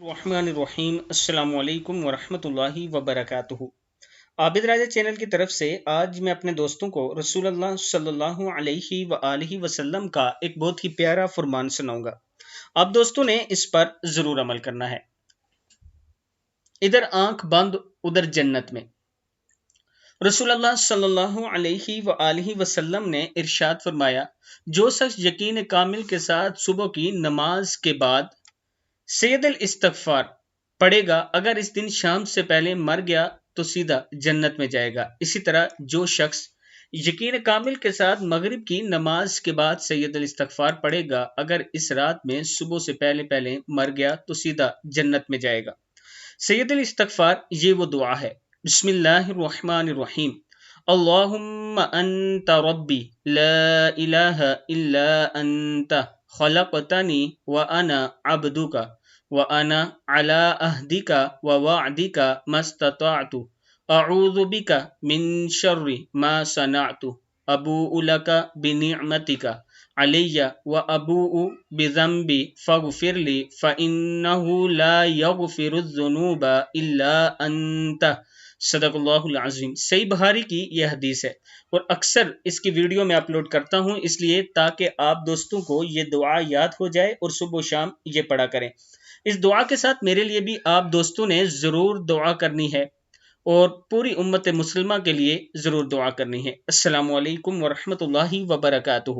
الرحمن الرحیم السلام علیکم ورحمۃ اللہ وبرکاتہ۔ عابد راجہ چینل کی طرف سے آج میں اپنے دوستوں کو رسول اللہ صلی اللہ علیہ وآلہ وسلم کا ایک بہت ہی پیارا فرمان سناؤں گا۔ آپ دوستوں نے اس پر ضرور عمل کرنا ہے۔ ادھر آنکھ بند ادھر جنت میں۔ رسول اللہ صلی اللہ علیہ وآلہ وسلم نے ارشاد فرمایا، جو شخص یقین کامل کے ساتھ صبح کی نماز کے بعد سید الاستغفار پڑھے گا، اگر اس دن شام سے پہلے مر گیا تو سیدھا جنت میں جائے گا۔ اسی طرح جو شخص یقین کامل کے ساتھ مغرب کی نماز کے بعد سید الاستغفار پڑھے گا، اگر اس رات میں صبح سے پہلے مر گیا تو سیدھا جنت میں جائے گا۔ سید الاستغفار یہ وہ دعا ہے۔ بسم اللہ الرحمن الرحیم۔ اللہم انت ربی لا الہ الا انت خلقتنی وانا عبدک وانا علی عہدک ووعدک ما استطعت اعوذ بک من شر ما صنعت ابوء لک بنعمتک علی وابوء بذنبی فاغفر لی فانہ لا یغفر الذنوب الا انت۔ صدق اللہ العظیم۔ صحیح بخاری کی یہ حدیث ہے اور اکثر اس کی ویڈیو میں اپلوڈ کرتا ہوں، اس لیے تاکہ آپ دوستوں کو یہ دعا یاد ہو جائے اور صبح و شام یہ پڑھا کریں۔ اس دعا کے ساتھ میرے لیے بھی آپ دوستوں نے ضرور دعا کرنی ہے اور پوری امت مسلمہ کے لیے ضرور دعا کرنی ہے۔ السلام علیکم ورحمۃ اللہ وبرکاتہ۔